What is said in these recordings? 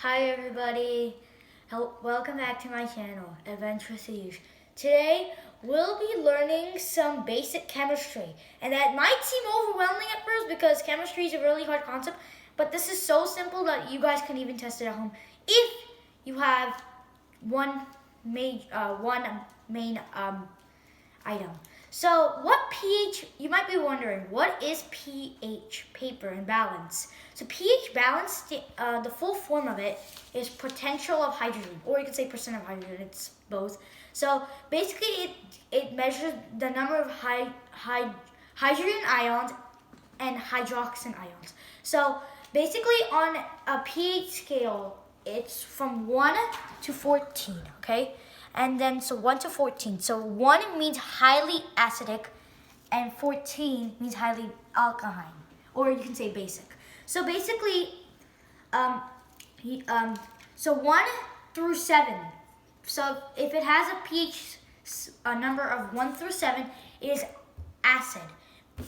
Hi everybody, welcome back to my channel, Adventurous Ayush. Today we'll be learning some basic chemistry, and that might seem overwhelming at first because chemistry is a really hard concept, but this is so simple that you guys can even test it at home if you have one main item. So what pH, you might be wondering, what is pH, paper and balance? So pH balance, the full form of it is potential of hydrogen, or you could say percent of hydrogen, it's both. So basically it measures the number of hydrogen ions and hydroxide ions. So basically on a pH scale, it's from 1 to 14, okay? And then, so 1 to 14. So 1 means highly acidic, and 14 means highly alkaline, or you can say basic. So basically, so 1 through 7. So if it has a pH number of 1 through 7, it is acid.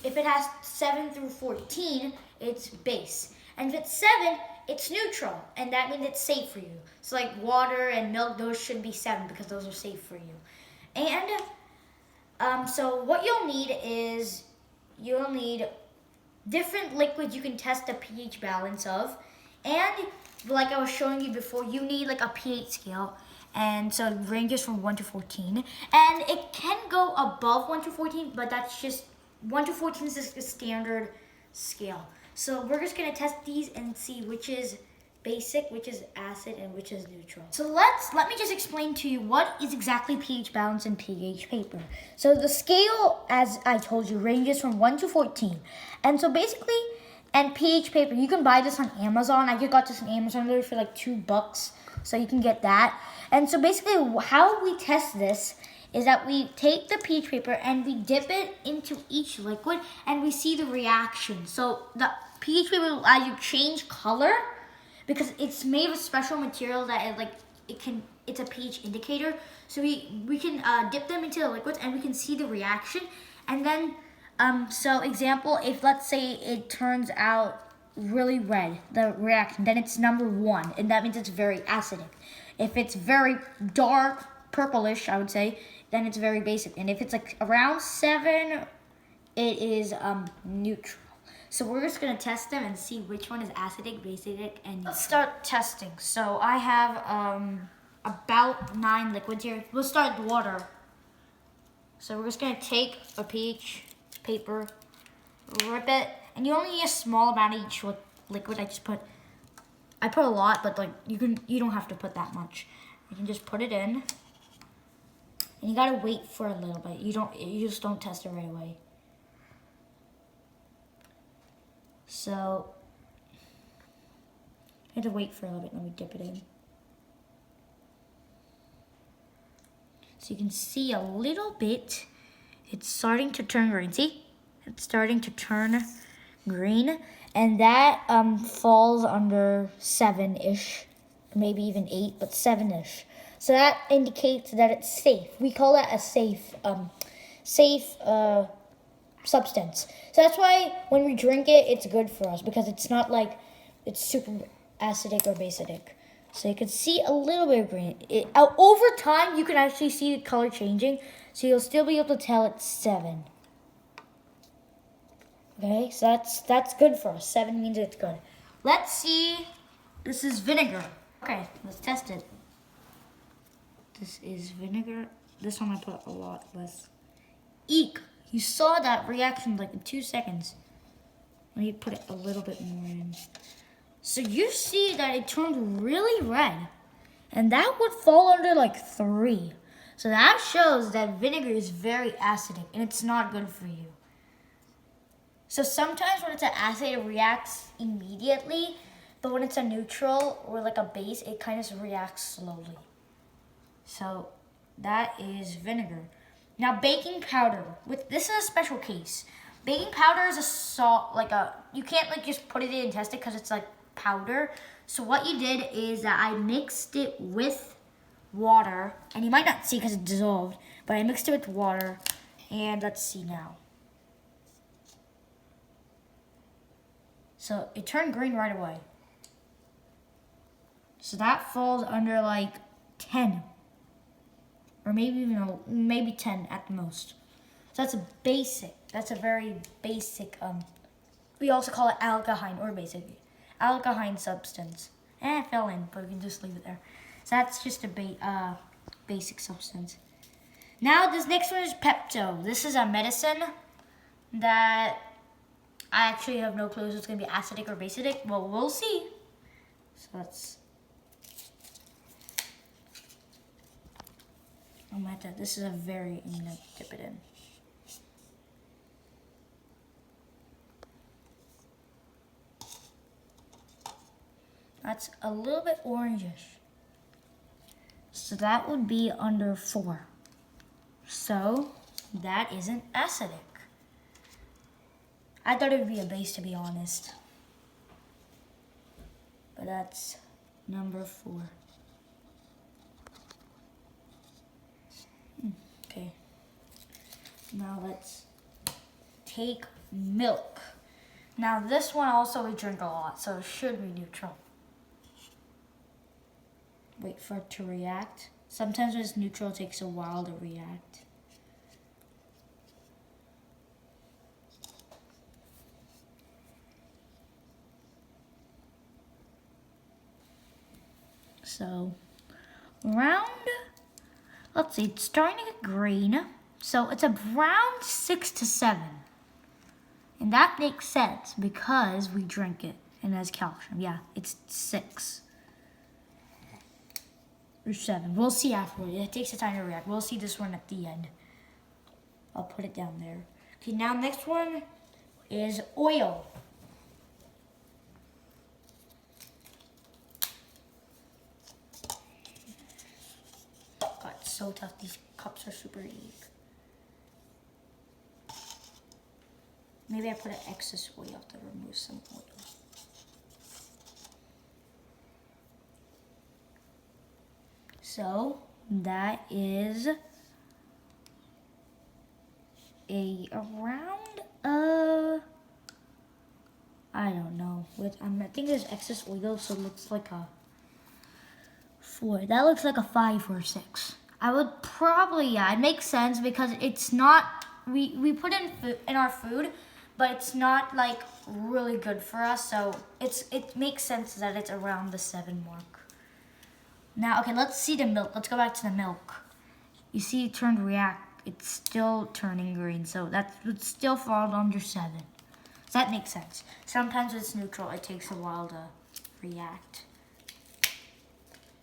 If it has 7 through 14, it's base. And if it's 7, it's neutral, and that means it's safe for you. So like water and milk, those should be 7 because those are safe for you. And so what you'll need is, you'll need different liquids you can test the pH balance of. And like I was showing you before, you need like a pH scale. And so it ranges from 1 to 14. And it can go above 1 to 14, but that's just 1 to 14 is just a standard scale. So we're just gonna test these and see which is basic, which is acid, and which is neutral. So let me just explain to you what is exactly pH balance and pH paper. So the scale, as I told you, ranges from 1 to 14. And so basically, and pH paper, you can buy this on Amazon. I just got this on Amazon literally for like $2, so you can get that. And so basically, how we test this is that we take the pH paper and we dip it into each liquid and we see the reaction. So the pH paper will either change color because it's made of a special material that it's a pH indicator. So we can dip them into the liquids and we can see the reaction. And then so example, if let's say it turns out really red, the reaction, then it's number 1, and that means it's very acidic. If it's very dark purplish, I would say, then it's very basic. And if it's like around 7, it is neutral. So we're just gonna test them and see which one is acidic, basic, and neutral. Let's start testing. So I have about 9 liquids here. We'll start with water. So we're just gonna take a pH paper, rip it, and you only need a small amount of each liquid. I put a lot, but like you don't have to put that much. You can just put it in, and you gotta wait for a little bit. You just don't test it right away. So you have to wait for a little bit. Let me dip it in. So you can see a little bit. It's starting to turn green. See? It's starting to turn green. And that falls under 7-ish. Maybe even 8, but 7-ish. So that indicates that it's safe. We call that a safe substance. So that's why when we drink it, it's good for us, because it's not like it's super acidic or basic. So you can see a little bit of green. Over time, you can actually see the color changing, so you'll still be able to tell it's 7. Okay, so that's good for us. 7 means it's good. Let's see. This is vinegar. Okay, let's test it. This is vinegar. This one I put a lot less. Eek! You saw that reaction like in 2 seconds. Let me put it a little bit more in. So you see that it turned really red. And that would fall under like 3. So that shows that vinegar is very acidic and it's not good for you. So sometimes when it's an acid, it reacts immediately. But when it's a neutral or like a base, it kind of reacts slowly. So that is vinegar. Now baking powder. This is a special case. Baking powder is a salt, you can't like just put it in and test it because it's like powder. So what you did is that I mixed it with water, and you might not see because it dissolved, but I mixed it with water, and let's see now. So it turned green right away. So that falls under like 10. Or maybe 10 at the most. So that's a basic. That's a very basic. We also call it alkyne or basic. Alkyne substance. It fell in, but we can just leave it there. So that's just a basic substance. Now this next one is Pepto. This is a medicine that I actually have no clue if it's gonna be acidic or basic. Well, we'll see. So let's. Oh my god, this is a very, I'm gonna dip it in. That's a little bit orangish. So that would be under 4. So that isn't acidic. I thought it would be a base, to be honest. But that's number 4. Okay. Now let's take milk. Now this one also we drink a lot, so it should be neutral. Wait for it to react. Sometimes when it's neutral, it takes a while to react. So, let's see, it's starting to get green. So it's around 6 to 7. And that makes sense because we drink it and it has calcium. Yeah, it's 6. Or 7. We'll see afterward. It takes a time to react. We'll see this one at the end. I'll put it down there. Okay, now next one is oil. God, it's so tough. These cups are super deep. Maybe I put an excess oil to remove some oil. So that is around I don't know. I think there's excess oil, so it looks like a 4. That looks like a 5 or 6. I would probably, yeah, it makes sense because it's not, we put in our food, but it's not like really good for us, so it makes sense that it's around the 7 mark. Now, okay, let's see the milk. Let's go back to the milk. You see it turned react. It's still turning green, so that would still fall under 7. So that makes sense. Sometimes when it's neutral, it takes a while to react.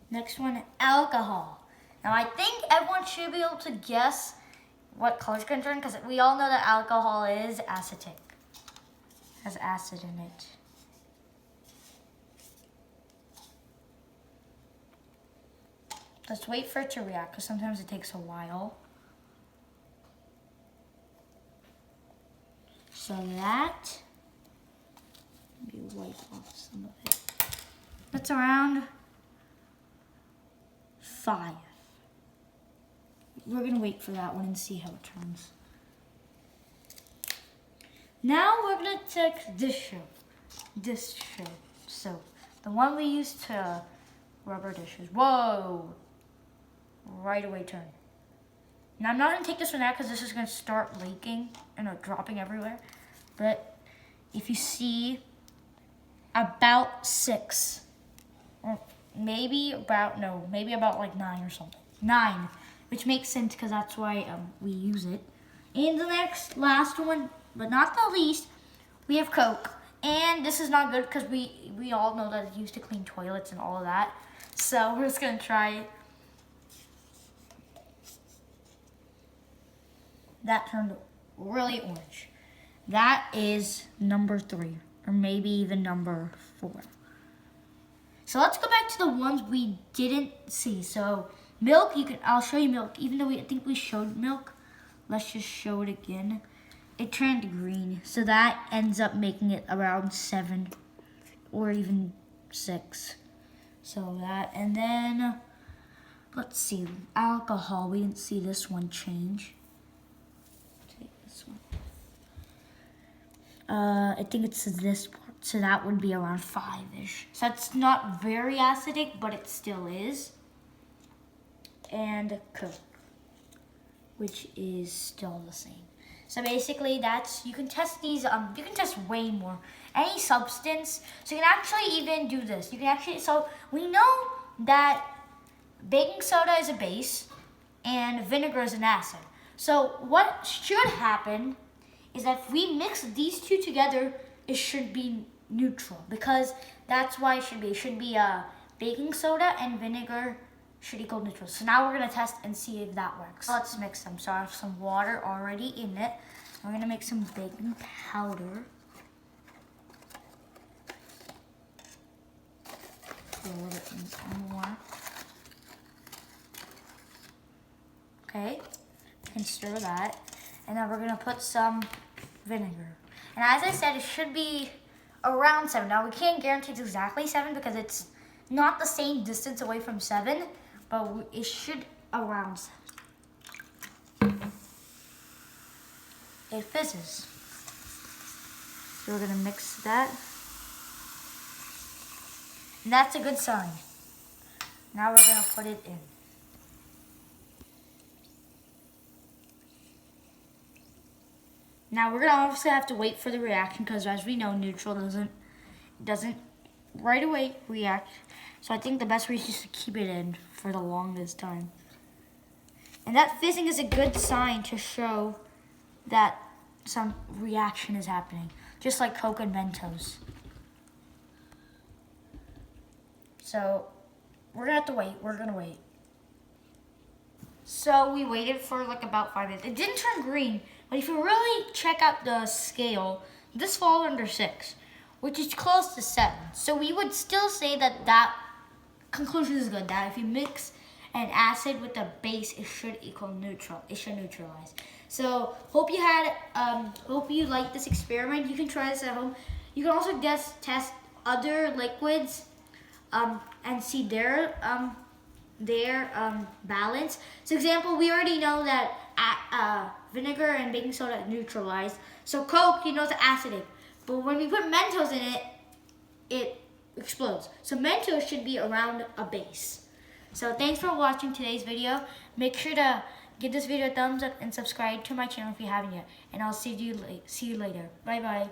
Next one, alcohol. Now, I think everyone should be able to guess what color it's going to turn because we all know that alcohol is acetic. It has acid in it. Let's wait for it to react because sometimes it takes a while. So that, maybe wipe off some of it. That's around 5. We're gonna wait for that one and see how it turns. Now we're gonna take this soap. So the one we use to rub our dishes. Whoa! Right away turn. Now I'm not gonna take this one out because this is gonna start leaking and dropping everywhere. But if you see about 6, or maybe about like 9 or something. 9, which makes sense because that's why we use it. And the last one, but not the least, we have Coke. And this is not good because we all know that it's used to clean toilets and all of that. So we're just gonna try it. That turned really orange. That is number 3, or maybe even number 4. So let's go back to the ones we didn't see. So milk, I'll show you milk. Even though I think we showed milk, let's just show it again. It turned green, so that ends up making it around 7 or even 6. So that, and then let's see, alcohol. We didn't see this one change. Take this one. I think it's this part. So that would be around 5-ish. So that's not very acidic, but it still is. And Coke, which is still the same. So basically you can test these, you can test way more. Any substance, so you can actually even do this. So we know that baking soda is a base and vinegar is an acid. So what should happen is that if we mix these two together, it should be neutral, because that's why it should be. It should be baking soda and vinegar should equal neutral. So now we're gonna test and see if that works. Let's mix them. So I have some water already in it. We're gonna make some baking powder. A little bit more. Okay, you can stir that. And then we're gonna put some vinegar. And as I said, it should be around 7. Now we can't guarantee it's exactly 7 because it's not the same distance away from 7, but it should around 7. It fizzes. So we're gonna mix that. And that's a good sign. Now we're gonna put it in. Now we're gonna obviously have to wait for the reaction, because as we know, neutral doesn't right away react. So I think the best way is just to keep it in for the longest time. And that fizzing is a good sign to show that some reaction is happening, just like Coke and Mentos. So we're gonna have to wait. We're gonna wait. So we waited for like about 5 minutes. It didn't turn green, but if you really check out the scale, this falls under 6, which is close to 7. So we would still say that that conclusion is good, that if you mix an acid with a base, it should equal neutral. It should neutralize. So hope you liked this experiment. You can try this at home. You can also just test other liquids and see their balance. So example, we already know that vinegar and baking soda neutralize. So Coke, you know, it's acidic. But when we put Mentos in it, it explodes. So Mentos should be around a base. So thanks for watching today's video. Make sure to give this video a thumbs up and subscribe to my channel if you haven't yet. And I'll see you later. Bye bye.